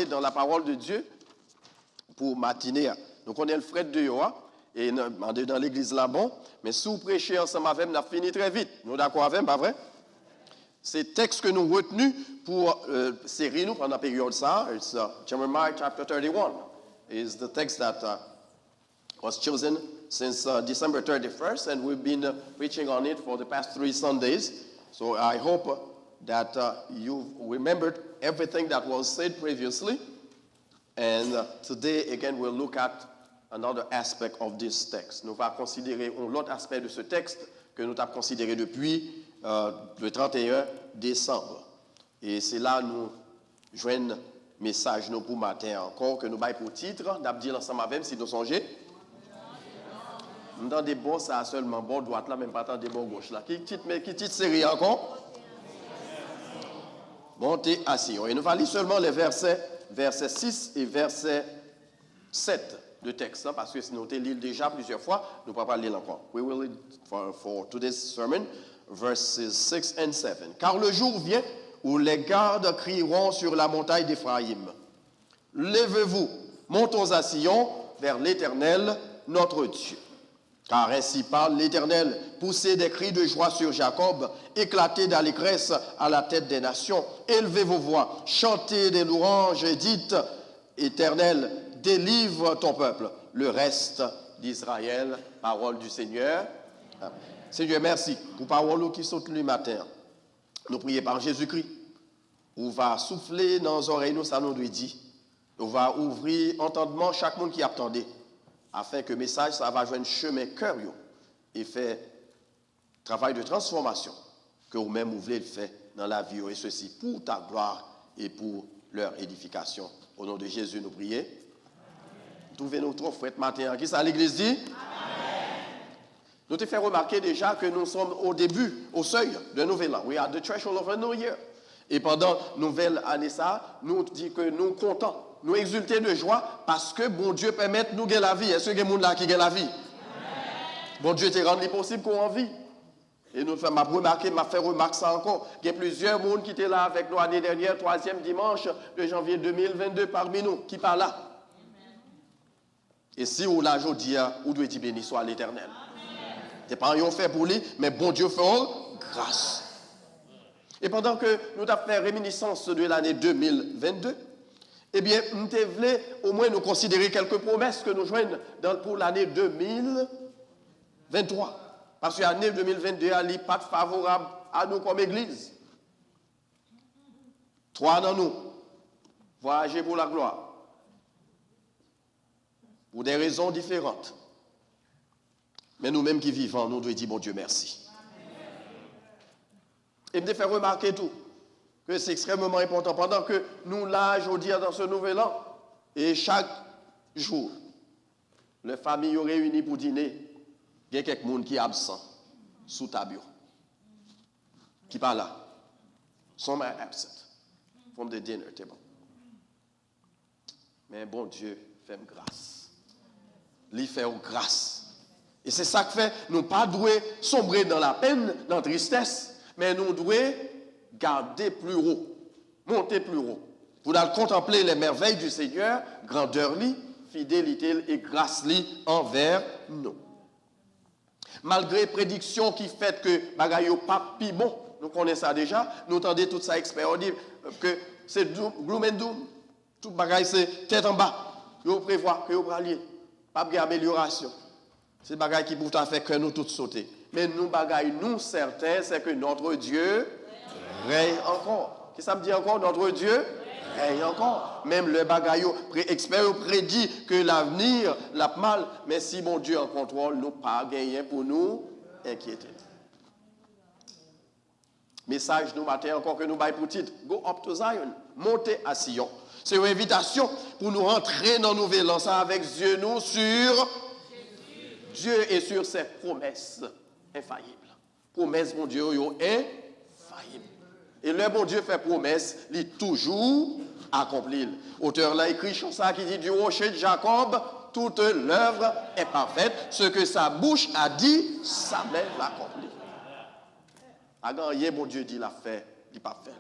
aller dans la parole de Dieu pour matiner. Donc, on est le frère de Yoa. Et dans l'église là, bon. Mais si vous prêchez ensemble avec nous, on a fini très vite. Nous d'accord avec, pas vrai? C'est le texte que nous retenus pour série nous pendant la période ça. It's Jeremiah chapter 31. Is the text that was chosen since December 31st, and we've been preaching on it for the past 3 Sundays. So I hope that you've remembered everything that was said previously. And today, again, we'll look at another aspect of this text. Nous allons considérer l'autre aspect de ce texte que nous avons considéré depuis le 31 décembre. Et c'est là nous joignons message nous pour matin encore que nous baillons pour titre. Nous dit ensemble avec si nous songez. Nous entendez bon ça seulement bon droite là même pas entendre bon gauche là. Qui titre série encore? Montez assis. Et nous allons lire seulement les versets 6 et verset 7 de texte, parce que si nous avons lu déjà plusieurs fois, nous ne pouvons pas lire encore. We will read for today's sermon, verses 6 and 7. Car le jour vient où les gardes crieront sur la montagne d'Éphraïm. Levez-vous, montons à Sion vers l'Éternel, notre Dieu. Car ainsi parle l'Éternel, poussez des cris de joie sur Jacob, éclatez d'allégresse à la tête des nations, élevez vos voix, chantez des louanges et dites, Éternel, délivre ton peuple, le reste d'Israël. Parole du Seigneur. Amen. Seigneur, merci pour parole qui saute le matin. Nous prions par Jésus-Christ. On va souffler dans nos oreilles, nous, ça nous doit dire. On va ouvrir entendement chaque monde qui attendait, afin que le message, ça va jouer un chemin cœur et faire travail de transformation que vous-même vous voulez le faire dans la vie. Et ceci pour ta gloire et pour leur édification. Au nom de Jésus, nous prions. Trouvez-nous trop fouette matin. Qui ça l'église dit? Amen. Nous te fait remarquer déjà que nous sommes au début, au seuil de nouvel an. We are at the threshold of a new year. Et pendant nouvelle année ça, nous dit que nous contents, nous exultons de joie parce que bon Dieu permet de nous gagner la vie. Est-ce que il y a des gens qui gagnent la vie? Amen. Bon Dieu te rend possible qu'on en vie. Et nous m'a remarqué, m'a fait remarquer ça encore. Il y a plusieurs monde qui étaient là avec nous l'année dernière, 3e dimanche de janvier 2022 parmi nous, qui parlent là. Et si on l'a aujourd'hui, on doit dire béni soit l'Éternel. Ce n'est pas un fait pour lui, mais bon Dieu fait grâce. Et pendant que nous avons fait réminiscence de l'année 2022, eh bien, nous voulons au moins nous considérer quelques promesses que nous joignons pour l'année 2023. Parce que l'année 2022 n'est pas favorable à nous comme Église. 3 dans nous, voyager pour la gloire. Pour des raisons différentes. Mais nous-mêmes qui vivons, nous devons dire, bon Dieu, merci. Et me faire remarquer tout, que c'est extrêmement important. Pendant que nous, là, aujourd'hui, dans ce nouvel an, et chaque jour, les familles réunies pour dîner, il y a quelqu'un qui est absent sous ta bureau. Qui parle là. Some are absent from the dinner table. Mais bon Dieu, fais-moi grâce. Lui fait grâce. Et c'est ça que fait, nous pas doués sombrer dans la peine, dans la tristesse, mais nous devons garder plus haut, monter plus haut. Pour contempler les merveilles du Seigneur, grandeur lui, fidélité et grâce lui envers nous. Malgré prédiction qui fait que bagaille pas pi bon, nous connaissons ça déjà, nous entendons tout ça expérience que c'est gloom and doom, tout bagaille c'est tête en bas. Vous prévoit que vous alliez pas d'amélioration. C'est bagaille qui pourtant fait que nous tous sauter. Mais nous bagaille nous certains c'est que notre Dieu règne encore. Qu'est-ce que ça me dit encore? Notre Dieu règne encore. Même le bagaille expert prédit que l'avenir l'a mal, mais si mon Dieu en contrôle, nous pas gagner pour nous inquiéter. Message nous matin encore que nous bail pour titre, go up to Zion, monter à Sion. C'est une invitation pour nous rentrer dans nos nouvel an avec Dieu nous sur Dieu et sur ses promesses infaillibles. Promesses mon Dieu infaillibles. Et le bon Dieu fait promesse, il est toujours accompli. L'auteur l'a écrit ça qui dit du rocher de Jacob, toute l'œuvre est parfaite. Ce que sa bouche a dit, sa main l'accomplit. A gagné, mon Dieu dit l'a fait, il pas fait.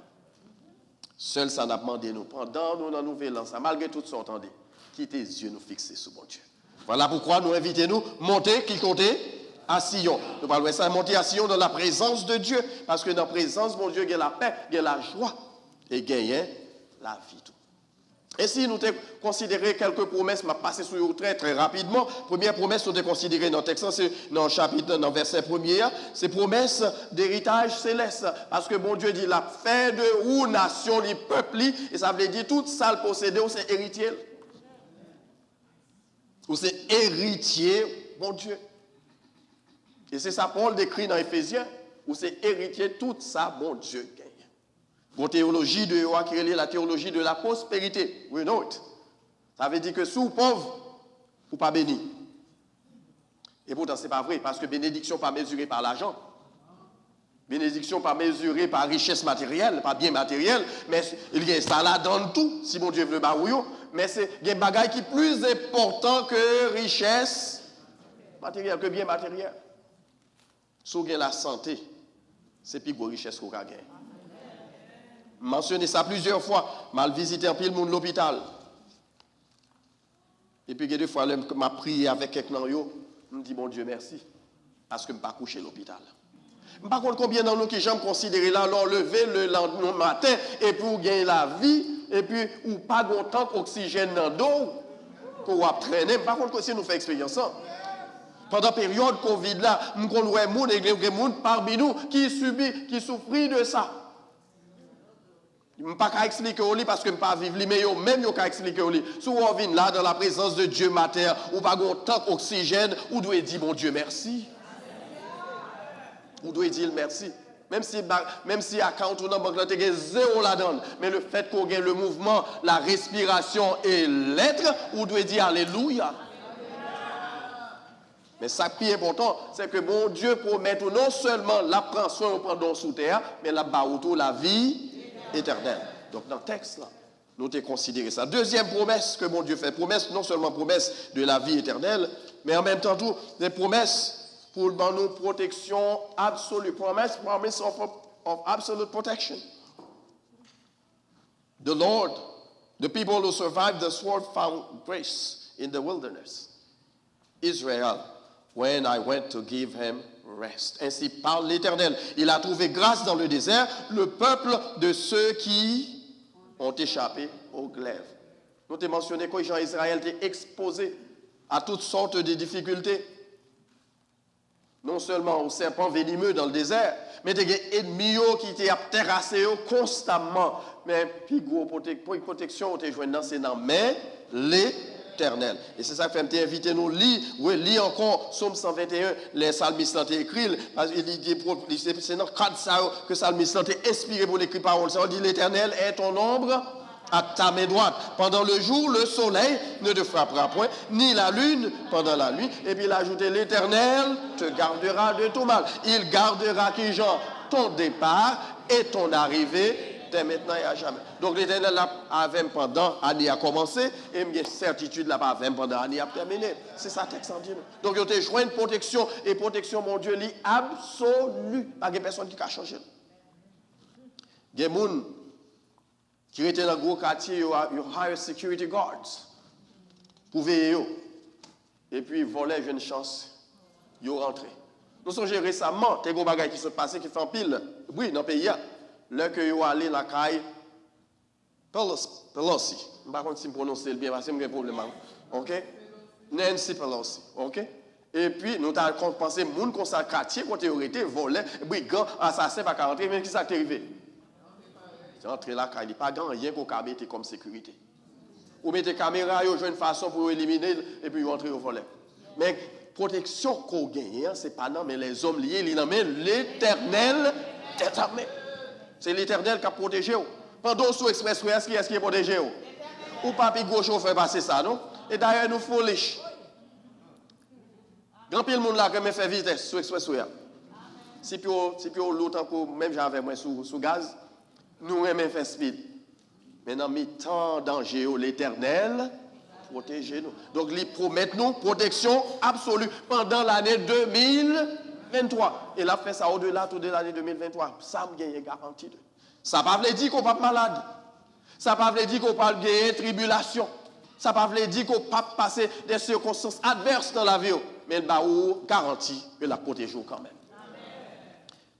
Seul ça n'a demandé nous. Pendant nous, dans nous vélans, ça, malgré tout ça, entendez, quittez les yeux nous fixer sur mon Dieu. Voilà pourquoi nous invitons nous, monter, qui comptait à Sion. Nous parlons de ça, monter à Sion dans la présence de Dieu. Parce que dans la présence, mon Dieu, il y a la paix, il y a la joie et il y a la vie. Tout. Et si nous avons considéré quelques promesses, je vais passer sur eux très très rapidement. Première promesse, nous avons considéré dans le texte, c'est dans le chapitre, dans le verset 1er, c'est promesse d'héritage céleste. Parce que bon Dieu dit, la fin de ou nation, les peuples, et ça veut dire tout ça le possédé, ou c'est héritier. Ou c'est héritier, bon Dieu. Et c'est ça Paul décrit dans Éphésiens, où c'est héritier, tout ça, bon Dieu gagne. Bon théologie de Yoa qui est la théologie de la prospérité. We know it. Ça veut dire que si vous pauvre, vous pas béni. Et pourtant, ce n'est pas vrai, parce que bénédiction pas mesurée par l'argent. Bénédiction pas mesurée par richesse matérielle, pas bien matériel, mais il y a ça là dans tout, si mon Dieu veut barouillon. Mais c'est un bagage qui est plus important que richesse matérielle, que bien matériel. Si vous avez la santé, c'est plus grosse richesse qu'on a gagné. Mentionné ça plusieurs fois, mal visité un pile monde l'hôpital. Et puis deux fois, je m'a prié avec quelqu'un, je me dis bon Dieu merci, parce que je ne pas couché à l'hôpital. Par contre, combien d'entre nous qui j'aime considérer là, alors lever le lendemain matin, et pour gagner la vie, et puis ou pas longtemps qu'oxygène dans le dos, pour traîner. Par contre, si nous faisons expérience ça. Pendant la période Covid là, nous connaissons des gens parmi nous qui subit, qui souffrent de ça. Je ne peux pas expliquer au lit parce que je ne peux pas vivre, mais même je peux expliquer au lit. Si vous venez là dans la présence de Dieu mater, ou pas tant d'oxygène, vous devez dire bon Dieu merci. Vous devez dire merci. Même si à quand on a banque là, zéro la donne. Mais le fait qu'on gagne le mouvement, la respiration et l'être, vous devez dire alléluia. Mais ça qui est important, c'est que bon Dieu promet non seulement la prend soin pendant sous terre, mais la autour la vie éternelle. Donc dans le texte là, nous avons considéré ça. Deuxième promesse que mon Dieu fait, promesse, non seulement promesse de la vie éternelle, mais en même temps tout, des promesses pour nous protection absolue. Promise of absolute protection. The Lord, the people who survived the sword found grace in the wilderness. Israel, when I went to give him rest. Ainsi parle l'Éternel. Il a trouvé grâce dans le désert, le peuple de ceux qui ont échappé au glaive. Nous avons mentionné que Jean Israël était exposé à toutes sortes de difficultés. Non seulement aux serpents venimeux dans le désert, mais des ennemis qui étaient terrassés constamment. Mais puis gros protection était jointe dans ses noms. Mais l'Éternel. Et c'est ça que fait inviter nous lire encore Psaume 121, les psalmistes ont écrit, parce qu'il dit c'est dans cadre ça que psalmiste ont inspiré pour l'écrit parole. Ça dit l'Éternel est ton ombre à ta main droite. Pendant le jour, le soleil ne te frappera point, ni la lune pendant la nuit. Et puis il a ajouté l'Éternel te gardera de tout mal. Il gardera qui genre ton départ et ton arrivée dès maintenant et à jamais. Donc l'Éternel avait pendant l'année a commencé et il y a certitude là pas pendant l'année a terminé. C'est ça texte en dit. Donc il y a joint une protection et protection mon Dieu li absolue. Pas de personne qui a changé. Il y a des gens qui étaient dans le gros quartier, ils ont higher security guards pour veiller. Et puis ils volaient une chance, ils sont rentrés. Nous sommes récemment, des gros bagages qui sont passés, qui font pile, oui, dans le pays. Là que ils sont allés dans la caille Pelosi. Je ne sais pas si je prononce bien, parce que j'ai un problème. OK? Nancy Pelosi. OK? Et puis, nous avons pensé que les gens qui sont quartier, quand ils ont été volés, brigands, assassins, pas qu'à rentrer, mais qui s'est arrivé? C'est rentré là, il n'y a pas grand rien qu'on peut mettre comme sécurité. Ou mettez des caméras, ils ont une façon pour éliminer, et puis ils rentrent au volet. Mais protection qu'on gagne, ce n'est pas non, mais les hommes liés, ils n'ont l'Éternel tête armée. C'est l'Éternel qui a protégé. Pendant sous expressway, est-ce qui est protégé? Ou pas puis gros chauffeur passer ça, non? Et d'ailleurs, nous foolish. Grand pile monde là qui me fait vitesse sous expressway. Si puis l'autre que même j'avais moi sous gaz, nous aimons faire speed. Mais dans mes temps danger, l'Éternel protégez-nous. Donc, il promet nous protection absolue pendant l'année 2023. Et il a fait ça au-delà de l'année 2023. Ça me gagne garantie. Ça ne veut pas dire qu'on ne va pas malade. Ça ne veut pas dire qu'on parle de tribulation. Ça ne veut pas dire qu'on pas passer des circonstances adverses dans la vie. Mais il va vous garantir que la protège quand même.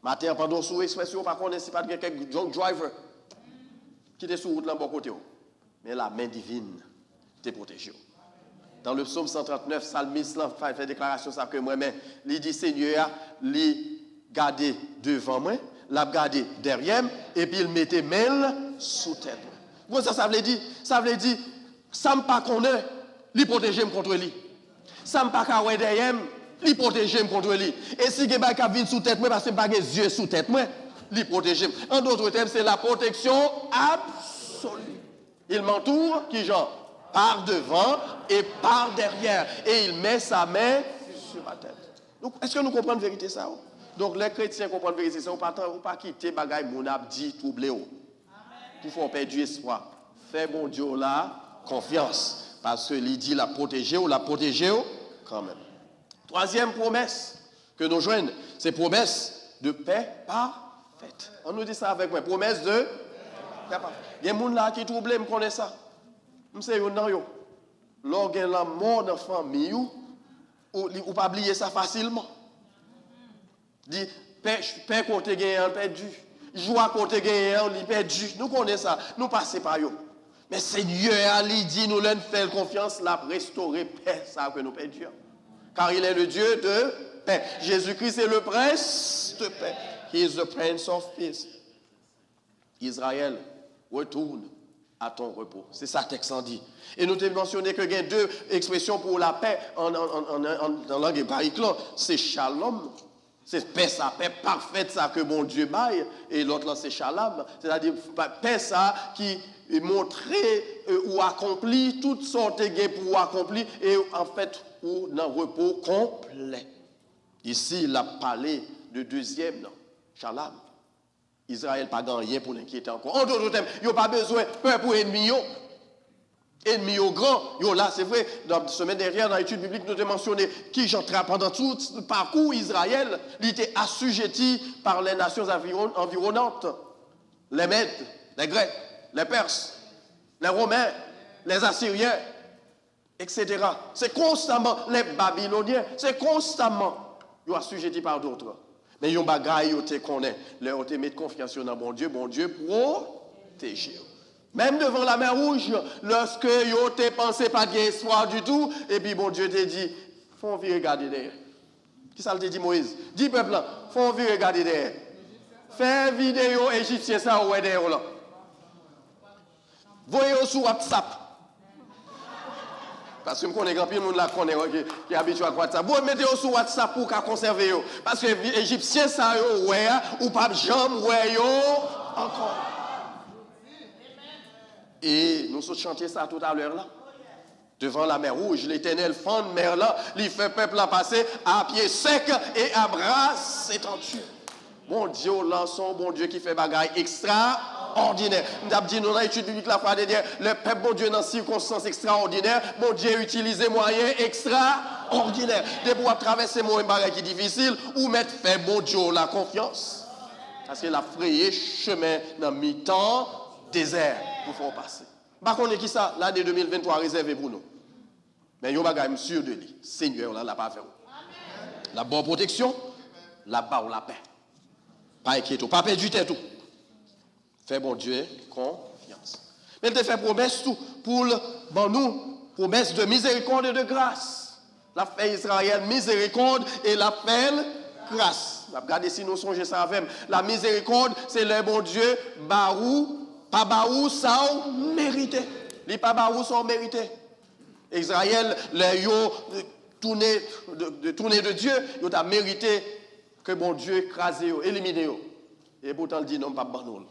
Matin, pendant sous expression, par contre, si pas quelqu'un drunk driver qui était sur route là bon côté. Mais la main divine te protège. Dans le psaume 139, Psalmiste fait déclaration ça que moi-même, il dit Seigneur, il garder devant moi, l'a garder derrière et puis il mettait main sous tête. Bon ça veut dire ça me pas connaît, il protège contre lui. Ça me pas connaît derrière, il protège contre lui. Et si quelqu'un qui vient sous tête moi parce que pas des yeux sous tête moi, il protège. En d'autres termes, c'est la protection absolue. Il m'entoure qui genre par devant et par derrière. Et il met sa main sur ma tête. Donc, est-ce que nous comprenons la vérité ça? Donc, les chrétiens comprennent la vérité ça. On ne pas quitter les choses mon abdi troublé. Pour faire perdre espoir. Fais bon Dieu là confiance. Parce que il dit la protéger ou la protéger quand même. Troisième promesse que nous joignons, c'est promesse de paix parfaite. On nous dit ça avec moi. Promesse de paix parfaite. Il y a des gens là qui troublent, me connaissent ça. M'sais yo nan yo. Lorsqu'il la mort dans famille ou pas oublier ça facilement. Dit paix côté gagnant perdu. Joie côté gagnant li perdu. Nous connaissons ça, nous passons par yo. Mais Seigneur lui dit nous leur faire confiance la restaurer paix ça que nous perdions. Car il est le Dieu de paix. Jésus-Christ est le prince de paix. He is the prince of peace. Israël retourne à ton repos. C'est ça que le texte en dit. Et nous avons mentionné qu'il y a deux expressions pour la paix en langue hébraïque. C'est shalom, c'est paix, ça, paix parfaite, ça que mon Dieu baille. Et l'autre là, c'est shalom, c'est-à-dire paix, ça qui montrer ou accomplit toutes sortes de gains pour accomplir et en fait, ou dans repos complet. Ici, il a parlé de deuxième, non, shalom. Israël n'a pas gagné pour l'inquiéter encore. En d'autres termes, il n'y a pas besoin de peur pour ennemis. Ennemis grand. Là, c'est vrai, dans la semaine dernière, dans l'étude biblique, nous avons mentionné qui j'entrais pendant tout le parcours Israël, il était assujetti par les nations environnantes. Les Mèdes, les Grecs, les Perses, les Romains, les Assyriens, etc. C'est constamment les Babyloniens, c'est constamment, ils sont assujettis par d'autres. Mais yon bagay yo te connaît, yo te met confiance dans bon Dieu protège. Même devant la mer rouge, lorsque yo te pensé pas d'espoir du tout, et puis bon Dieu te dit, faut venir regarder derrière. Qui ça te dit Moïse? Dis peuple là, faut venir regarder derrière. Fais vidéo égyptien ça ouais derrière là. Voyez sur WhatsApp. Parce que je connais grand pile monde là qui est habitué à WhatsApp. Vous mettez sur WhatsApp pour conserver yo parce que les égyptiens ça yo ouais ou pas jamais ouais yo encore. Et nous sommes chanté ça tout à l'heure là. Devant la mer rouge, l'Éternel fend mer là, il fait peuple là passer à pied sec et à bras étendus. Bon Dieu, lançons, bon Dieu qui fait bagaille extraordinaire. Nous avons dit dans l'étude biblique la fois dernière, le peuple, bon Dieu, dans circonstances extraordinaires, bon Dieu utilise des moyens extraordinaires. De pouvoir traverser mon bagaille qui est difficile, ou mettre fait bon Dieu la confiance. Parce qu'il a frayé chemin dans mi-temps désert pour faire passer. Par contre, qui ça, l'année 2023 réservé pour nous. Mais il y a un bagage sûr de lui. Seigneur, là, pas fait. La bonne protection, là-bas, la paix. Pas inquiété, pas perdu tout. Fais bon Dieu confiance. Mais il te fait promesse tout pour nous, promesse de miséricorde et de grâce. La fait Israël miséricorde et la fait grâce. Regardez si nous songeons ça avec. La miséricorde, c'est le bon Dieu, barou, pas barou, sans mérité. Les pas barou sans mérité. Israël, les yo tourné de Dieu, ils ont mérité que bon Dieu écrase, élimine. Et pourtant, il dit non, pas bon.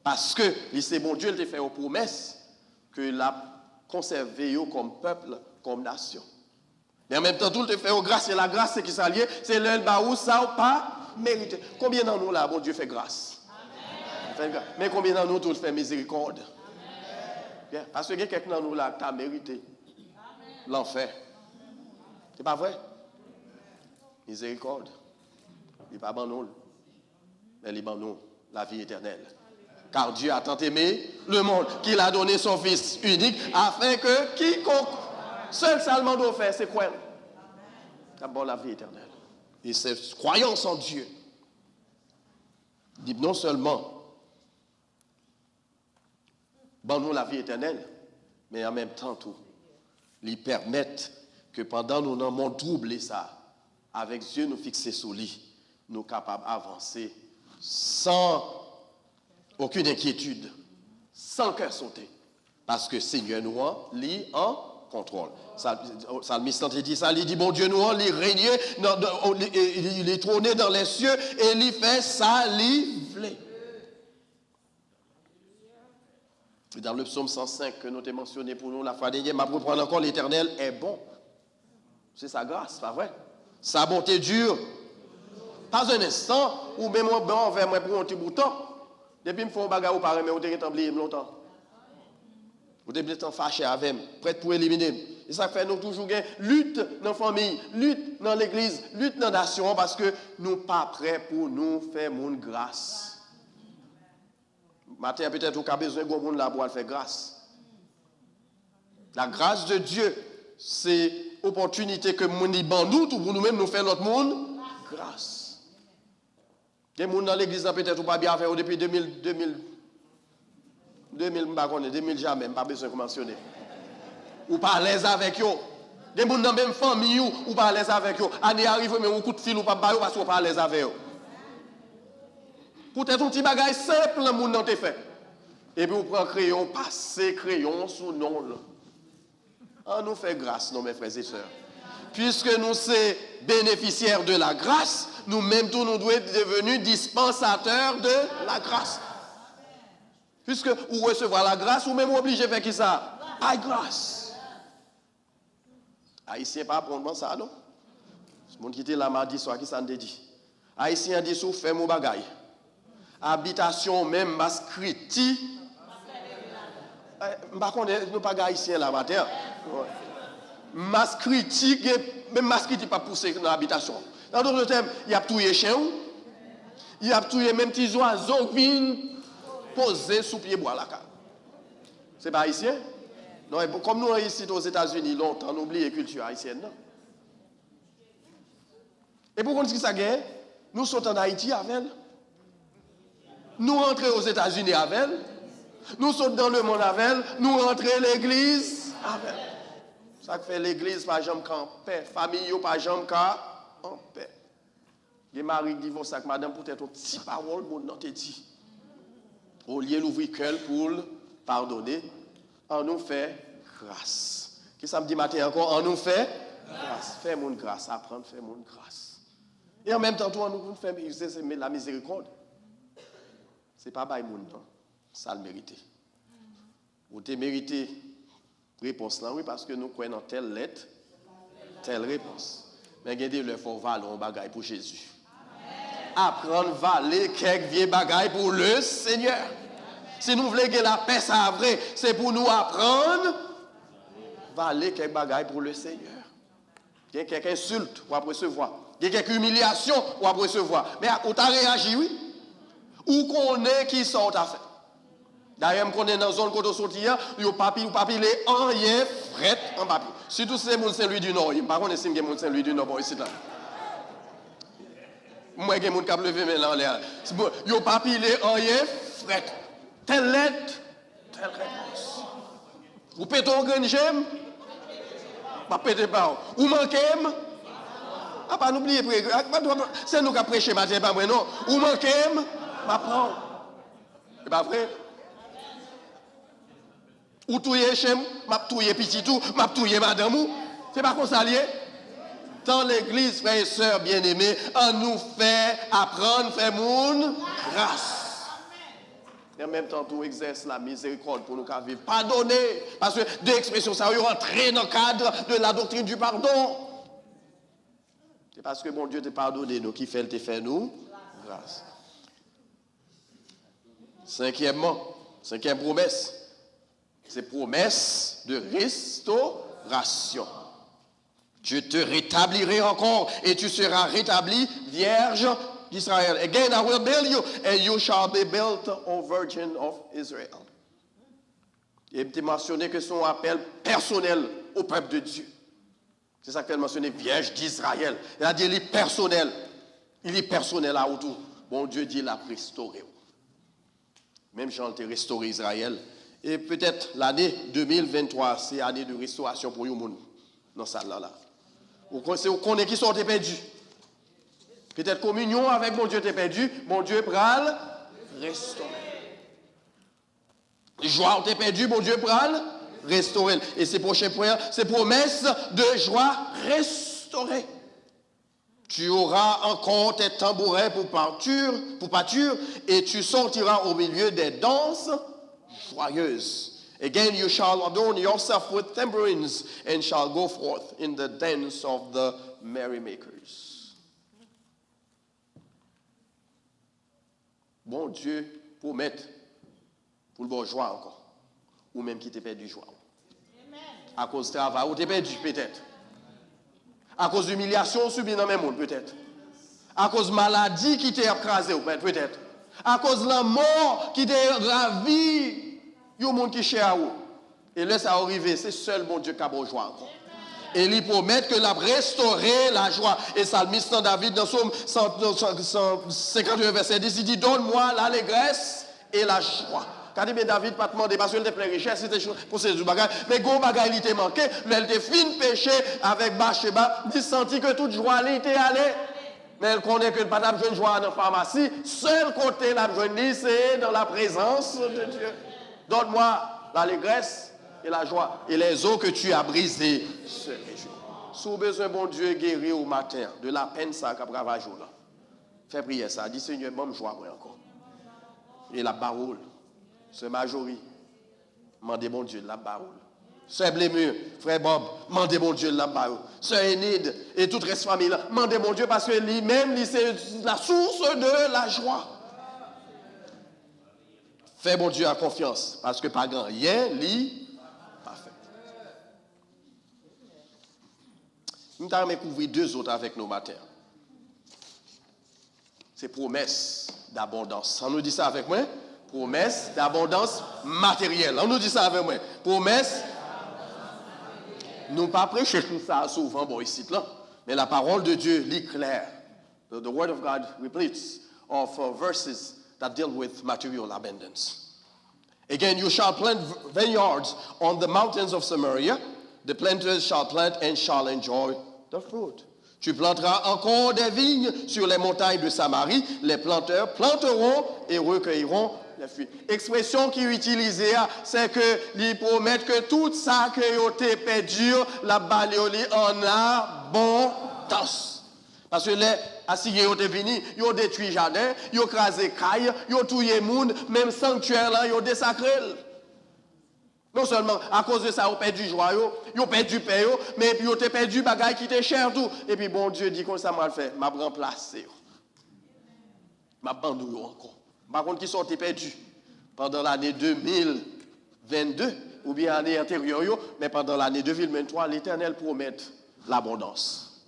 Parce que c'est bon Dieu, il te fait une promesse que l'a conservé comme peuple, comme nation. Mais en même temps, tout te fait une grâce, et la grâce, c'est qui s'allie, c'est le baou, ça ou pas mérité. Combien d'entre nous là, bon Dieu fait grâce? Amen. Mais combien d'entre nous, tout fait miséricorde? Bien, parce que quelqu'un d'entre nous là, qui a mérité l'enfer. C'est pas vrai? Miséricorde. Il n'est pas bon, mais il est bon, la vie éternelle. Car Dieu a tant aimé le monde qu'il a donné son Fils unique afin que quiconque, seul seulement doit faire, c'est quoi? D'abord la vie éternelle. Et c'est croyance en Dieu. Dit non seulement, nous la vie éternelle, mais en même temps tout, lui permettre que pendant nous dans mon trouble ça, avec Dieu nous fixer sur lui, nous capables d'avancer sans aucune inquiétude, sans cœur sauter. Parce que Seigneur nous lit en contrôle. Salmiste dit ça, il dit, bon Dieu nous il règne, il est trôné dans les cieux et il fait ça, il voulait. Dans le psaume 105 que nous avons mentionné pour nous la fois dernière, ma reprendre encore, l'Éternel est bon. C'est sa grâce, pas vrai? Sa bonté dure. Pas un instant, ou même on vers moi pour un petit bout de temps. Depuis que je fais un bagage, ou pareil, mais vous avez oublié longtemps. Vous avez été fâché avec moi, prêt pour éliminer. Et ça fait nous toujours lutte dans la famille, lutte dans l'église, lutte dans la nation, parce que nous ne sommes pas prêts pour nous faire mon grâce. Matin, peut-être qu'on a besoin de monde là pour faire grâce. La grâce de Dieu, c'est l'opportunité que nous, tout pour nous-mêmes, nous faire notre monde grâce. Il y a des gens dans l'église, peut-être pas bien faire depuis 2000 jamais, pas besoin de mentionner. Ou pas à l'aise avec eux. Il y a des gens dans la même famille, ou pas à l'aise avec eux. Année arrive, mais un coup de fil ou pas parce qu'on pas à l'aise avec eux. Peut-être un petit bagage simple, le monde n'a pas fait. Et puis, vous prenez crayon, passez crayon sous nom. On nous fait grâce, non, mes frères et sœurs. Puisque nous sommes bénéficiaires de la grâce, nous-mêmes, tous nous devons être devenus dispensateurs de la grâce. Puisque vous recevez la grâce, ou même obligé de faire qui ça? Pas grâce. Haïtien, pas apprendre ça, non? Le monde qui était là mardi soir, qui s'en dit? Haïtien dit, sous fait mon bagaille. Habitation même mascriti. Par contre, nous pas haïtien là matin. Mascriti, même mascriti pas poussé dans l'habitation. Dans d'autres termes, il y a tué chien, il y a tué même petits oiseaux qui viennent poser sous pied bois là. C'est pas haïtien? Non, comme nous ici aux États-Unis longtemps, on oublie la culture haïtienne. Non? Et pour qu'on dise ça gagne, nous sommes en Haïti avec elle. Nous rentrons aux États-Unis avec elle. Nous sommes dans le monde avec elle. Nous rentrons à l'église avec elle. Ça fait l'église pas jamais en paix. Famille pas jamais en paix. Les maris qui divorcent avec madame peut-être une petite parole pour nous dit. Au lieu d'ouvrir cœur pour pardonner, on nous fait grâce. Qui ça me dit matin encore? On nous fait grâce. Fais mon grâce. Apprendre, fais mon grâce. Et en même temps, on nous fait la miséricorde. Ce n'est pas bail moun non. Ça le mérite. Vous te méritez réponse là, oui, parce que nous croyons dans telle lettre, telle réponse. Mais regardez le faut valer un bagaille pour Jésus. Apprendre valer quelques vieux bagailles pour le Seigneur. Si nous voulons que la paix soit vraie, c'est pour nous apprendre valer quelques bagailles pour le Seigneur. Il y a quelques insultes, on va recevoir. Il y a quelques humiliations, on va recevoir. Mais on t'a réagi, oui. Ou qu'on est qui sort à faire. D'ailleurs, qu'on est dans une zone côté sortie, ou papi les rien fret en papier. Surtout si c'est mon Saint-Louis du Nord. Par contre, c'est mon Saint-Louis du Nord ici là. Moi, j'ai mon cap levé mais là en l'air. Yo papi les rien fret. Telle lettre, telle réponse. Ou pétons grand j'aime. Pas péter pas. Ou manquez. Ah pas n'oubliez c'est nous qui prêcher matin pas moi non. Ou manquez. M'apprend. C'est pas vrai? Ou touye chem, m'a touye petit tout, m'a touye madame ou. C'est pas comme ça lié. Dans l'église, frères et sœurs bien-aimés, on nous fait apprendre, faire moun grâce. Et en même temps, tout exerce la miséricorde pour nous vivre. Pardonner. Parce que deux expressions, ça va rentrer dans le cadre de la doctrine du pardon. C'est parce que bon Dieu t'a pardonné, nous qui fait nous grâce. Cinquième promesse, c'est promesse de restauration. Je te rétablirai encore et tu seras rétabli vierge d'Israël. Again, I will build you, and you shall be built, O Virgin of Israel. Il est mentionné que son appel personnel au peuple de Dieu. C'est ça qu'elle mentionné, Vierge d'Israël. Elle a dit, il est personnel. Il est personnel à autour. Bon Dieu dit, il a restauré. Même Jean a restauré Israël. Et peut-être l'année 2023, c'est l'année de restauration pour nous. Dans ça là. Vous connaissez qui sont perdus. Peut-être communion avec mon Dieu t'es perdu. Mon Dieu pral restaurer. Joie t'es perdu, mon Dieu pral restaurer. Et ces prochains points, ces promesses de joie restaurée. Tu auras encore tes tambourins pour pâture, et tu sortiras au milieu des danses joyeuses. Again, you shall adorn yourself with tambourines, and shall go forth in the dance of the merrymakers. Bon Dieu promet pour le bon joie encore, ou même qui t'est perdu joie. À cause du travail, ou t'es perdu peut-être. À cause d'humiliation subie dans le même monde, peut-être. À cause de maladie qui t'a écrasé, peut-être. À cause de la mort qui t'a ravi, il y a un monde qui cherche à vous. Et là, ça arrive, c'est seul mon Dieu qui a beau joie encore. Et il promet que la restaurer la joie. Et Psalmiste David, dans Psaume 151, verset 10, il dit, donne-moi l'allégresse et la joie. Quand il David pas demandé parce qu'il était plein de richesse, c'était pour ces bagages, mais gros bagages il était manqué, mais il était fin péché avec Bathsheba, il sentit que toute joie il était allée. Mais elle connaît que le pas de joie dans la pharmacie, seul côté la joie c'est dans la présence de Dieu. Donne-moi l'allégresse et la joie et les eaux que tu as brisées se réjouissent. Si vous avez besoin bon Dieu guérir au matin de la peine ça qu'a ravagé là. Fais prier ça, dis Seigneur, bonne joie moi encore. Et la parole. Ce Majorie, mandez mon Dieu la parole. Sœur Blémur, frère Bob, mandez mon Dieu la parole. Sœur Enid et toute reste famille, mandez mon Dieu parce que lui-même, c'est la source de la joie. Fais mon Dieu à confiance parce que pas grand rien, lui, pas fait. Nous allons couvrir deux autres avec nos matins. C'est promesse d'abondance. On nous dit ça avec moi? Promesse d'abondance matérielle. On nous dit ça avec moi. Promesse. Nous ne pas prêcher tout ça souvent bon, ici, là. Mais la parole de Dieu lit clair. The word of God replete of verses that deal with material abundance. Again, you shall plant vineyards on the mountains of Samaria. The planters shall plant and shall enjoy the fruit. Tu planteras encore des vignes sur les montagnes de Samarie. Les planteurs planteront et recueilleront les fruits. L'expression qui est utilisée, c'est que ils promettent que tout ça que vous avez perdu, la balle en abondance. Parce que les assigés ont venu, ils ont détruit le jardin, ils ont crasé caille, ils ont tué le monde, même sanctuaire là, ils ont désacré. Non seulement à cause de ça, ils ont perdu joie, ils ont perdu paix, mais ils ont perdu bagaille qui était cher tout. Et puis bon Dieu dit comme ça m'a fait, m'a remplacé. M'a bandouillé encore. Par contre, qui sont perdus pendant l'année 2022 ou bien l'année antérieure, mais pendant l'année 2023, l'Éternel promet l'abondance.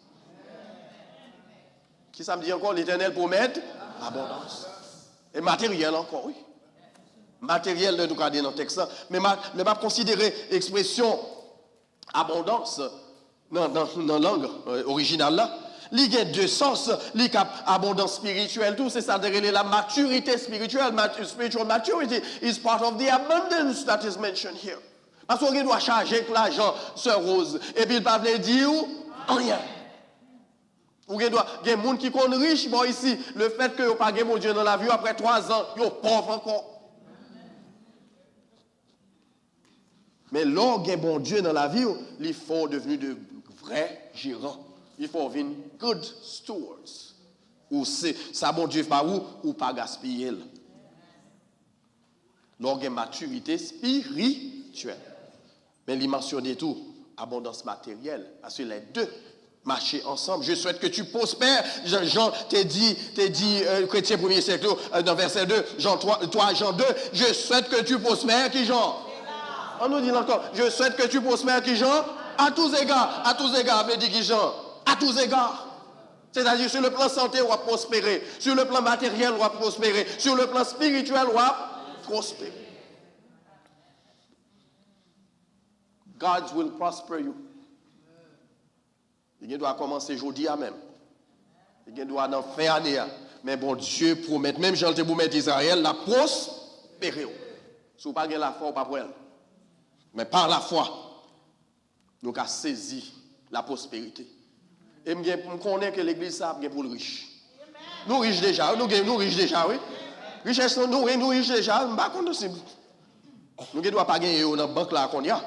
Qui ça me dit encore? L'Éternel promet l'abondance. Et matériel encore, oui. Matériel de nous garder dans le texte, mais je vais considérer l'expression abondance dans la langue originale là. Il y a deux sens, il y a abondance spirituelle, tout c'est ça, la maturité spirituelle, spiritual maturity is part of the abundance that is mentioned here. Parce qu'on doit charger avec l'argent, sœur Rose, et puis il ne va pas dire rien. Ou il y a des gens qui sont riches, bon ici, le fait que vous n'avez pas mon Dieu dans la vie, après 3 ans, ils sont pauvres encore. Mais lorsqu'il y a bon Dieu dans la vie, il faut devenir de vrais gérants. Il faut devenir good stewards. Ou c'est ça bon Dieu par où ou pas gaspiller. Lorsqu'il y a maturité spirituelle. Mais il mentionne tout, abondance matérielle. Parce que les deux marcher ensemble. Je souhaite que tu prospères. Jean t'a dit chrétien 1er siècle, dans verset 2, Jean 3, Jean 2, je souhaite que tu prospères, qui Jean? On nous dit encore, je souhaite que tu prospères, qui Jean? À tous égards, veut dire qui Jean? À tous égards. C'est-à-dire, sur le plan santé, on va prospérer. Sur le plan matériel, on va prospérer. Sur le plan spirituel, on va prospérer. God will prosper you. Il doit commencer aujourd'hui même. Il doit en faire année. Mais bon, Dieu promet, même Jean te promet Israël, la prospérer. Si vous n'avez pas la foi, vous pas pour elle. Mais par la foi, nous avons saisi la prospérité. Et je connais que l'église ça pour le riche. Nous riches déjà, nous riches déjà, oui. Richesse, nous riches déjà, je ne sais pas si nous ne devons pas gagner dans la banque là qu'on y a.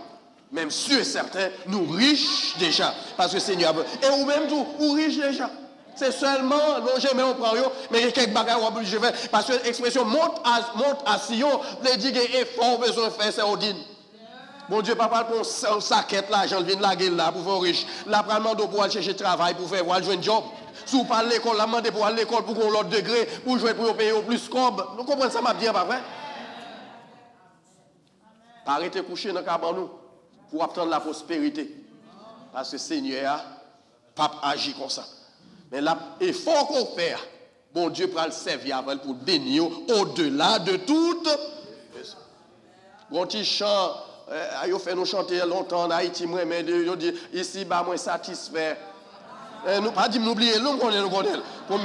Même sûr et certain, nous riches déjà. Parce que le Seigneur et ou même tout, nous riches déjà. C'est seulement, non jamais on prend, mais il y a quelques bagages qu'on obligé de faire. Parce que l'expression monte à Sion, veut dire qu'il y a effort besoin de faire, c'est Odine. Bon Dieu, papa, pour un saquette là, j'en viens de la gueule là, pour faire riche. Là, probablement, pour aller chercher travail, pour faire, jouer un job. Si vous parlez de l'école, la demande pour aller à l'école pour qu'on l'autre degré, pour jouer pour payer au plus cob. Nous comprenons ça, m'a bien, pas vrai? Arrêtez de coucher dans le cabane nous, pour obtenir la prospérité. Parce que le Seigneur, pas agit comme ça. Mais là, il faut qu'on fasse. Bon Dieu prend le servir avec pour bénir au-delà de toute. Bon petit chant, il fait nous chanter longtemps en Haïti, mais il dit ici, bah, moi satisfait. Nous pas dit n'oublier, nous connaissons. Pour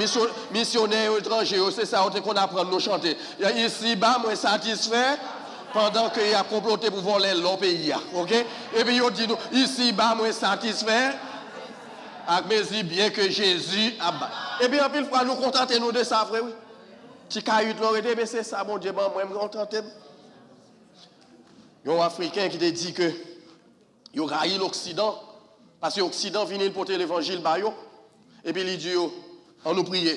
missionnaires étrangers, c'est ça qu'on apprend nous chanter. Ici, bah, moi satisfait. Pendant qu'il a comploté pour voler le pays. OK? Et puis il dit nous, ici, bah, moi satisfait. Mais bien que Jésus a battu. Et bien, en plus, nous contenter nous de ça, frère. Si caillou l'aurait mais c'est ça, mon Dieu, moi, je me contente. Il y a un Africain qui te dit que il raille l'Occident, parce que l'Occident finit de porter l'évangile, et puis il dit, on nous prie.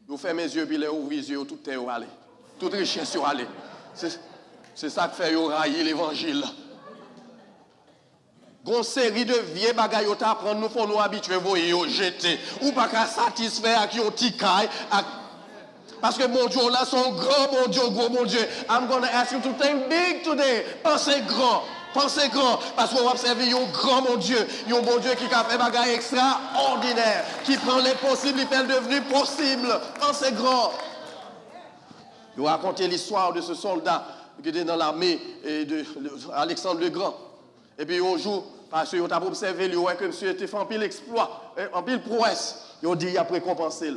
Il ferme les yeux, puis il ouvre les yeux, tout est allé. Toute richesse est allé. C'est ça qui fait railler l'évangile. Une série de vieux bagailles à prendre, nous faut nous habituer, vous jeter. Ou pas qu'à satisfaire avec un petit caille. Parce que mon Dieu, là, son grand, mon Dieu, gros, mon Dieu. I'm going to ask you to think big today. Pensez grand. Pensez grand. Parce qu'on va observer un grand, mon Dieu. Un bon Dieu qui a fait des bagailles extraordinaires. Qui prend l'impossible, il fait le devenu possible. Pensez grand. Je vais raconter l'histoire de ce soldat qui était dans l'armée d'Alexandre le Grand. Et puis un jour, parce qu'on a observé, il voit que monsieur était fait un pile exploit, un pile prouesse. Ils ont dit qu'il a récompensé.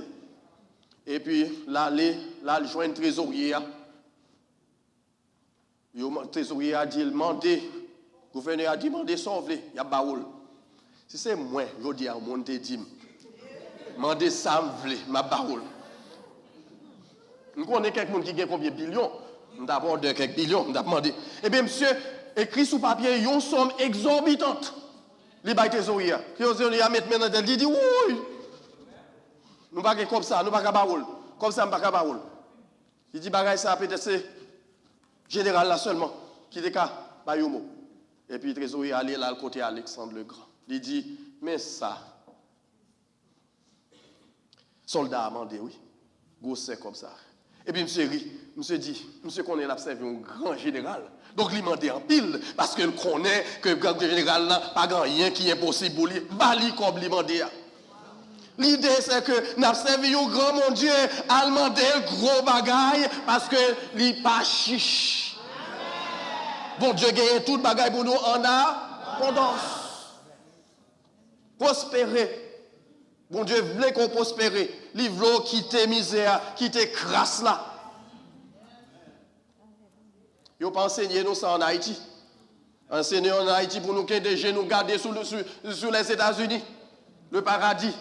Et puis là, il joint un trésorier. Le trésorier a dit, le gouverneur a dit, demandez sauver, il y a baoul. Si c'est moi, je dis à mon dit, demandez ça, ma baoul. Nous connaissons quelqu'un qui a combien de billions. Nous avons de quelques billions, nous avons demandé. Eh bien, monsieur, écrit sous papier, une somme exorbitante. Les bails trésoriers. Trésorier a mettre maintenant, il dit, oui, nous ne pas comme ça, nous ne pas baoul. Comme ça, nous ne pas baoul. Il dit, bagaille ça, peut-être c'est général là seulement, qui est cas, bayomo. Et puis, le trésorier allé là, le côté Alexandre le Grand. Il dit, mais ça, soldat a demandé, oui, gros c'est comme ça. Et puis, monsieur rit, monsieur dit, monsieur connaît l'observé un grand général. Donc, il m'a dit en pile, parce qu'il connaît que le grand général n'a pas rien qui est impossible pour lui. Bali comme il m'a dit. L'idée, c'est que nous servi un grand, mon Dieu, à demander gros bagaille, parce que il n'est pas chiche. Bon Dieu, gagne tout bagaille pour nous en abondance. Prospérer. Bon Dieu voulait qu'on prospère. Il voulait quitter misère, quitter crasse là. Il n'a pas enseigné nous ça en Haïti. Enseigner en Haïti pour nous que des jeunes nous garder sur les États-Unis. Le paradis.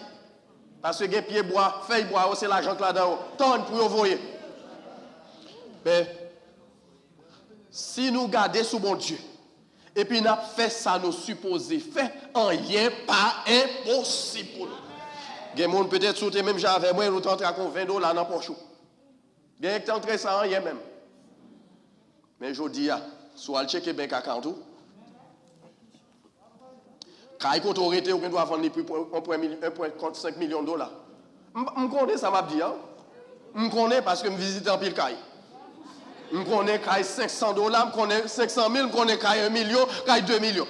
Parce que les pieds bois, feuilles bois, c'est l'argent là-dedans. Tonne pour vous voyez. Mais si nous gardons sous mon Dieu, et puis nous fait ça, nous supposer fait, rien pas impossible pour nous. Il y a des gens peut-être sauter même j'avais moi, nous tentons à $20 dans la poche. Il y a des gens qui ça rien même. Mais je dis, soit le checker bank account, quand il y a autorité, on doit vendre $1,5 million. Je connais ça, m'a dit. Je connais parce que je visite en pile caille. Je connais caille $500, je connais 500 000, je connais caille 1 million, caille 2 millions.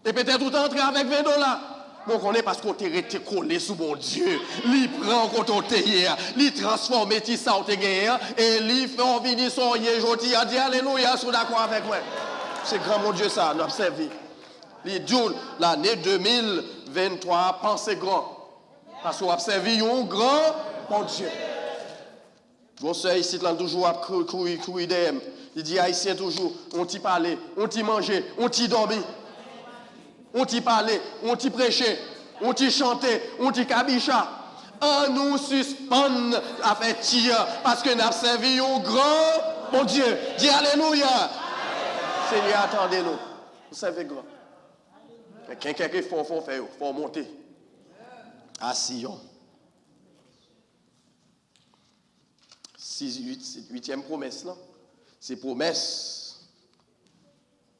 Et peut-être tout entrer avec $20. Bon, on est parce qu'on t'est resté collé sous mon Dieu. Il prend quand on t'est hier. Il transforme tout ça au gagné. Et il fait en venir son hier. Je dis alléluia, sont d'accord avec moi. C'est grand mon Dieu ça, nous observons. Il dit l'année 2023, pensez grand. Parce qu'on observe un grand mon Dieu. Bon, c'est ici, là, toujours à courir d'eux. Il dit haïtien toujours, on t'y parlait, on t'y mangeait, on t'y dormait. On t'y parlait, on t'y prêchait, on t'y chantait, on t'y cabicha. On nous suspend à faire tir parce que nous avons servi un grand mon Dieu. Dis alléluia. Seigneur, attendez-nous. Vous savez grand. Mais quelqu'un qui faut faire, il faut monter à Sion. 8e promesse, là. C'est promesse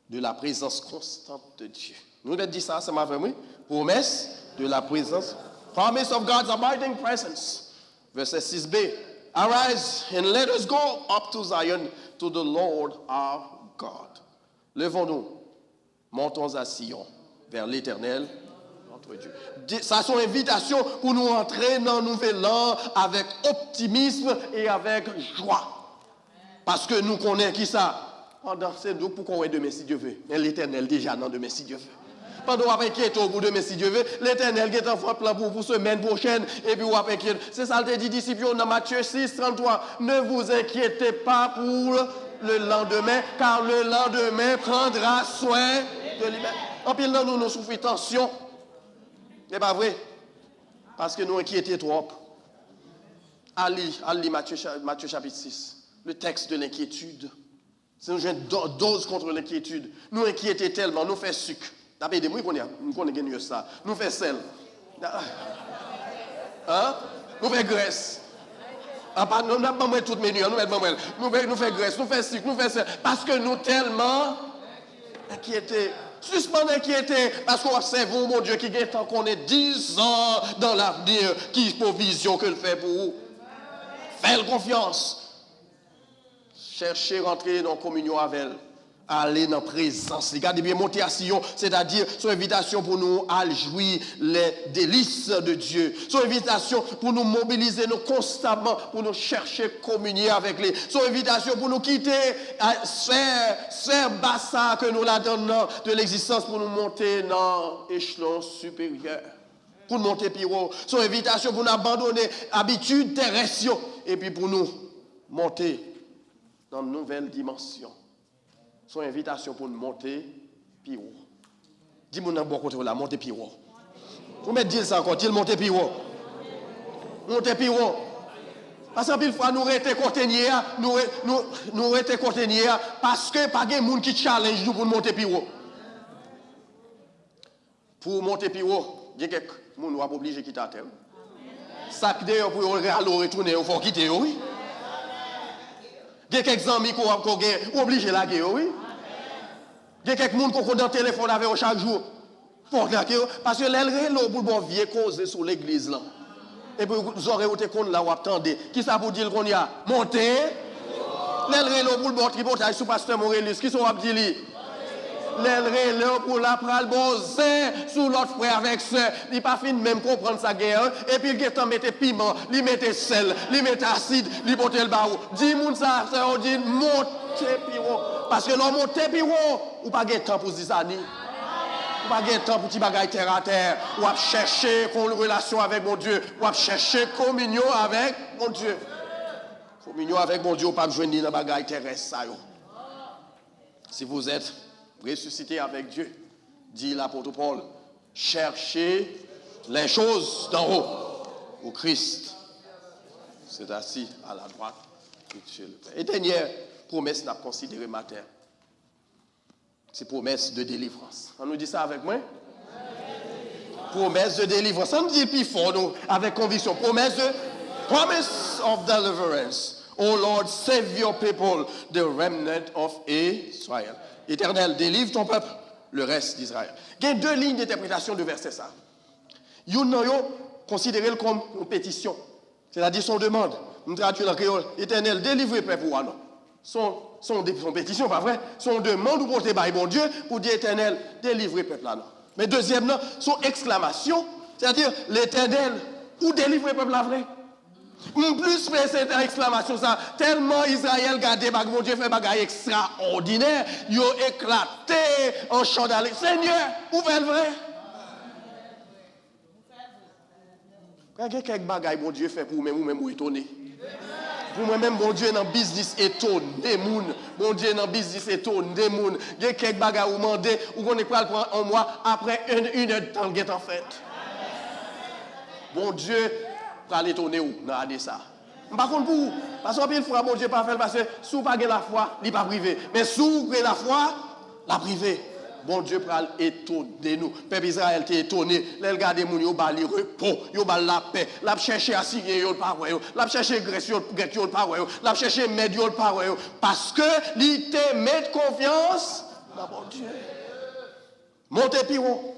de la présence constante de Dieu. Nous avons dit ça, ça m'a fait, oui. Promesse de la présence. Promise of God's abiding presence. Verset 6b. Arise and let us go up to Zion, to the Lord our God. Levons-nous, montons à Sion, vers l'Éternel, notre Dieu. Ça, c'est une invitation pour nous entrer dans un nouvel an avec optimisme et avec joie. Parce que nous connaissons qui ça? Pendant ces deux, pour qu'on ait demain si Dieu veut. Et l'Éternel déjà dans demain si Dieu veut. Pendant qu'on inquiète au bout de demain si Dieu veut, l'Éternel qui est en plan pour semaine prochaine, et puis on inquiète. C'est ça le dit disciples dans Matthieu 6, 33. Ne vous inquiétez pas pour le lendemain, car le lendemain prendra soin de lui-même. En pile, nous souffrons tension. C'est pas vrai. Parce que nous inquiétons trop. Ali Matthieu chapitre 6. Le texte de l'inquiétude. C'est une dose contre l'inquiétude. Nous inquiétons tellement, nous faisons sucre. D'après des mots, nous connaissons ça. Nous faisons sel. Hein? Nous faisons graisse. Nous n'avons pas tout menu. Nous faisons graisse, nous faisons sucre, nous faisons sel. Parce que nous tellement inquiétés. Suspend inquiétés. Parce qu'on observe, mon Dieu, qui est tant qu'on est 10 ans dans l'avenir, qui provision que le fait pour vous. Faites confiance. Cherchez rentrer dans la communion avec elle. Aller dans la présence. Regardez bien, monter à Sion, c'est-à-dire son invitation pour nous à jouir les délices de Dieu. Son invitation pour nous mobiliser nous constamment, pour nous chercher communier avec lui. Son invitation pour nous quitter sphère bassa que nous la donnons de l'existence pour nous monter dans l'échelon supérieur. Pour nous monter plus haut. Son invitation pour nous abandonner l'habitude terrestre et puis pour nous monter dans une nouvelle dimension. Son invitation pour nous monter plus haut. Dis-moi dans bon côté là, monter plus haut. Vous mettez dire ça encore, dis monter plus haut. Monter plus haut. Parce que fois nous rester contenir, nous rester contenir parce que pas de monde qui challenge nous pour monter plus haut. Pour monter plus haut, il y a quelques gens qui sont obligés de quitter la terre. Ça d'ailleurs pour retourner, il faut quitter oui. Il y a quelques amis qui sont obligés de la guerre, oui. Il y a quelques gens qui ont dans le téléphone avec eux chaque jour. Parce que l'elle pour bon vieux causer sur l'église là. Et puis vous aurez été compte là où attendez. Qui ça pour dire qu'on y a monté? L'elle pour le bon tripotage sur pasteur Morelis. Qui sont dit l'elle pour la pral bosé sous l'autre frère avec ça. Il pas fin même comprendre sa guerre. Et puis il mettait piment, il mettait sel, il mettait acide, il mettait le barreau. Dis moun ça, on dit monter piro. Parce que l'on monter piro, ou pas de temps pour dire ça ni. Ou pas de temps pour petit bagaille terre à terre. Ou à chercher une relation avec mon Dieu. Ou à chercher communion avec mon Dieu. Communion avec mon Dieu, ou pas joindre dans bagaille terrestre ça yo. Si vous êtes ressuscité avec Dieu, dit l'apôtre Paul, cherchez les choses d'en haut, où Christ s'est assis à la droite de Dieu le Père. Et dernière promesse n'a pas considéré ma terre. C'est promesse de délivrance. On nous dit ça avec moi? Promesse de délivrance. On nous dit plus fort, nous, avec conviction. Promise of deliverance. Oh Lord, save your people, the remnant of Israel. Éternel, délivre ton peuple, le reste d'Israël. Il y a deux lignes d'interprétation de verset ça. Yon considéré comme une pétition, c'est-à-dire son demande. Nous traduisons en créole, Éternel, délivre le peuple pour nous. Son pétition, pas vrai? Son demande ou porter par bon Dieu pour dire Éternel, délivre le peuple là. Mais deuxième, son exclamation, c'est-à-dire l'Éternel, ou délivrer le peuple la vraie. Plus mais cette exclamation ça, tellement Israël gardé mon Dieu fait bagaille extraordinaire, ils ont éclaté en chant d'aller. Seigneur, ouvrez le vrai. Quand quelques bagaille mon Dieu fait pour vous-même vous étonné. Pour moi-même, mon Dieu, dans le business étonné, mon Dieu, dans le business étonné, il y a quelques bagages où demander, où on est prêt prendre un mois, après une heure de temps, il est en fait. Mon Dieu, va l'étonner où, dans ça. Par contre, pour vous, parce que fois, mon Dieu, pas faire, parce que si vous n'avez pas la foi, il n'est pas privé. Mais si vous avez la foi, la privé. Bon Dieu pral étonner nous. Peuple Israël était étonné. Les regarder moun yo ba li repos, yo ba la paix. L'a chercher Assyrien yo pas ouais yo. L'a chercher Grèce yo pas ouais yo. L'a chercher Mède yo pas ouais yo parce que li te met confiance dans bon Dieu. Montez piro.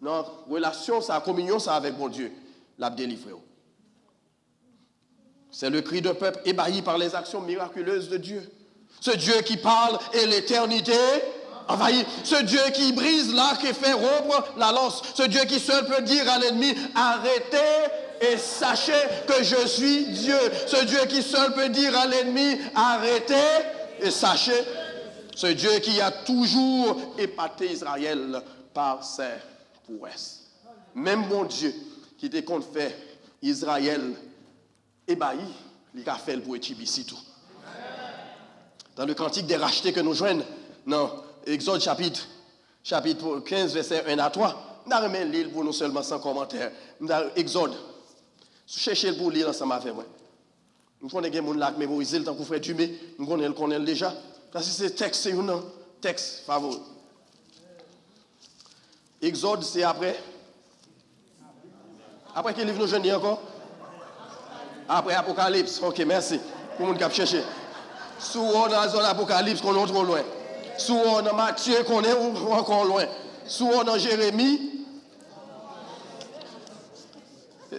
Non, relation ça, communion ça avec bon Dieu, l'a délivré. C'est le cri d'un peuple ébahi par les actions miraculeuses de Dieu. Ce Dieu qui parle et l'éternité envahit. Ce Dieu qui brise l'arc et fait rompre la lance. Ce Dieu qui seul peut dire à l'ennemi, arrêtez et sachez que je suis Dieu. Ce Dieu qui seul peut dire à l'ennemi, arrêtez et sachez. Ce Dieu qui a toujours épaté Israël par ses prouesses. Même bon Dieu qui était contre fait Israël ébahi, il a fait le pour Éthiopie tout. Dans le cantique des rachetés que nous joignons, non. Exode chapitre 15, verset 1 à 3. Nous avons l'île pour nous seulement sans commentaire. Exode. Cherchez pour lire ensemble avec moi. Nous connaissons des gens qui ont mémorisé le temps qu'on fait du mais. Nous connaissons déjà. Parce que c'est texte, c'est un texte favori. Exode, c'est après. Après quel livre nous jeunes encore? Après Apocalypse. Ok, merci. Pour le monde qui a cherché. Sous dans la zone Apocalypse, qu'on est trop loin. Sous dans Matthieu, qu'on est encore loin. Sous dans Jérémie.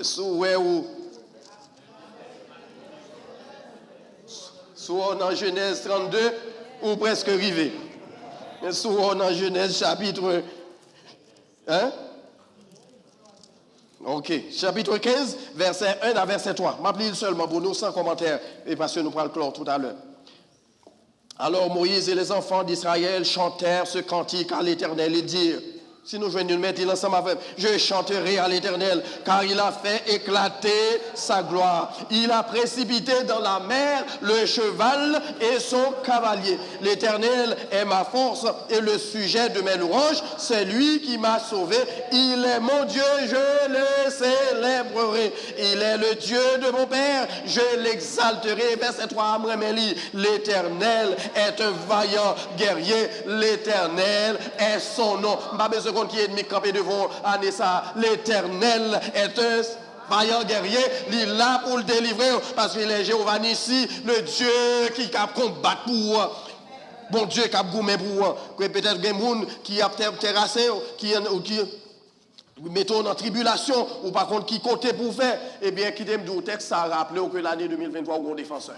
Sous dans Genèse 32, ou presque arrivé. Sous dans Genèse chapitre. Hein? Ok, chapitre 15, verset 1 à verset 3. M'appelez seulement pour nous sans commentaire, et parce que nous prenons le clore tout à l'heure. Alors Moïse et les enfants d'Israël chantèrent ce cantique à l'Éternel et dirent, si nous venons de mettre ensemble avec, je chanterai à l'Éternel, car il a fait éclater sa gloire. Il a précipité dans la mer le cheval et son cavalier. L'Éternel est ma force et le sujet de mes louanges. C'est lui qui m'a sauvé. Il est mon Dieu, je le célébrerai. Il est le Dieu de mon Père, je l'exalterai. Verset 3, Amrémélie. L'Éternel est un vaillant guerrier. L'Éternel est son nom. Qui est ennemi campé devant Anessa, l'Éternel est un vaillant guerrier, il est là pour le délivrer, parce qu'il est Jéhovah Nissi, le Dieu qui a combattu pour bon Dieu qui a goumé pour peut-être des gens qui a terrassé, qui mettons en tribulation, ou par contre qui côté pour faire, eh bien, qui t'aime du texte, ça a rappelé que l'année 2023, on a un défenseur.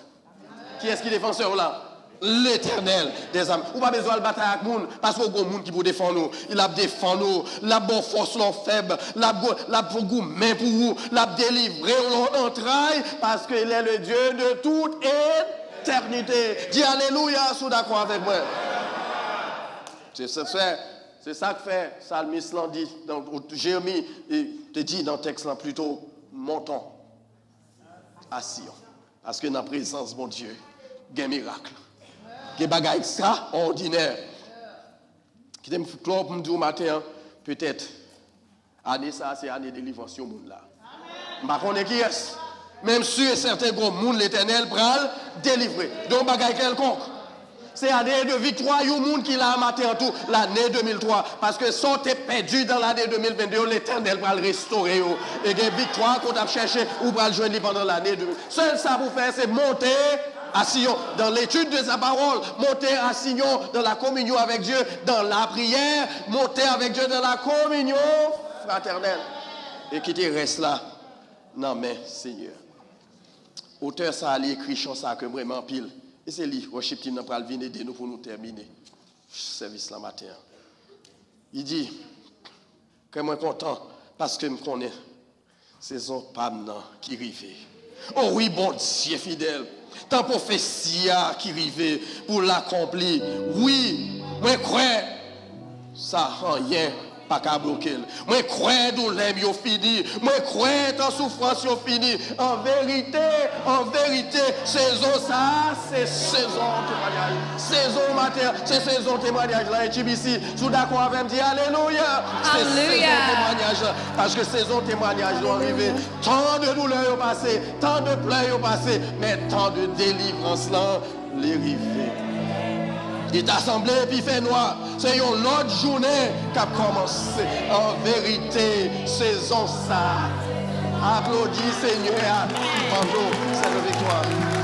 Qui est-ce qui est défenseur là? L'Éternel des âmes. Ou pas besoin de bataille avec moun parce qu'il y a des gens qui pour défendre nous. Il a défendu nous, la bonne force non faible, la pour vous main pour vous, la délivrer en entrailles parce qu'il est le Dieu de toute éternité. Dis alléluia, sous d'accord avec moi. C'est ça que fait Psalmiste l'a dit dans Jérémie te dit dans le texte là plutôt montons à Sion parce que dans la présence de mon Dieu, il y a un miracle. Des bagages extraordinaires. Qui t'aime clore pour me dire au matin, peut-être, année ça, c'est année de délivrance au monde là. Par contre, qui est même sûr et certain que monde l'Éternel pral délivrer. Donc, bagages quelconque. C'est année de victoire, il y a un monde qui l'a amaté en tout, l'année 2003. Parce que si tu es perdu dans l'année 2022, l'Éternel va le restaurer. Et il y a une victoire qu'on a cherché ou va le joindre pendant l'année 2000. Seul ça vous faire, c'est monter à Sion, dans l'étude de sa parole, monter à Sion, dans la communion avec Dieu, dans la prière, monter avec Dieu dans la communion fraternelle. Et qui te reste là, non mais Seigneur. Auteur ça a écrit chant ça que vraiment pile. Et c'est lui, worship team n'a pas venir aider nous pour nous terminer. Service la matin. Il dit, Que moi content parce que je connais saison pam qui arrive. Oh oui, bon Dieu fidèle. Tant prophétie qui arrive pour l'accomplir. Oui, moi crois ça rien pas qu'à bloquer. Moi crois douleur yo fini. Moi crois ta souffrance yo fini. En vérité, saison ça, c'est saison témoignage. Saison matin, c'est saison témoignage là et ici. Sous d'accord avec me dire alléluia. C'est saison témoignage parce que saison témoignage doit arriver. Tant de douleur yo passé, tant de pleurs yo passé, mais tant de délivrance là les arriver. Il est assemblé et puis fait noir. C'est une autre journée qui a commencé. En vérité, saison ça. Applaudis Seigneur. Bravo, c'est la victoire.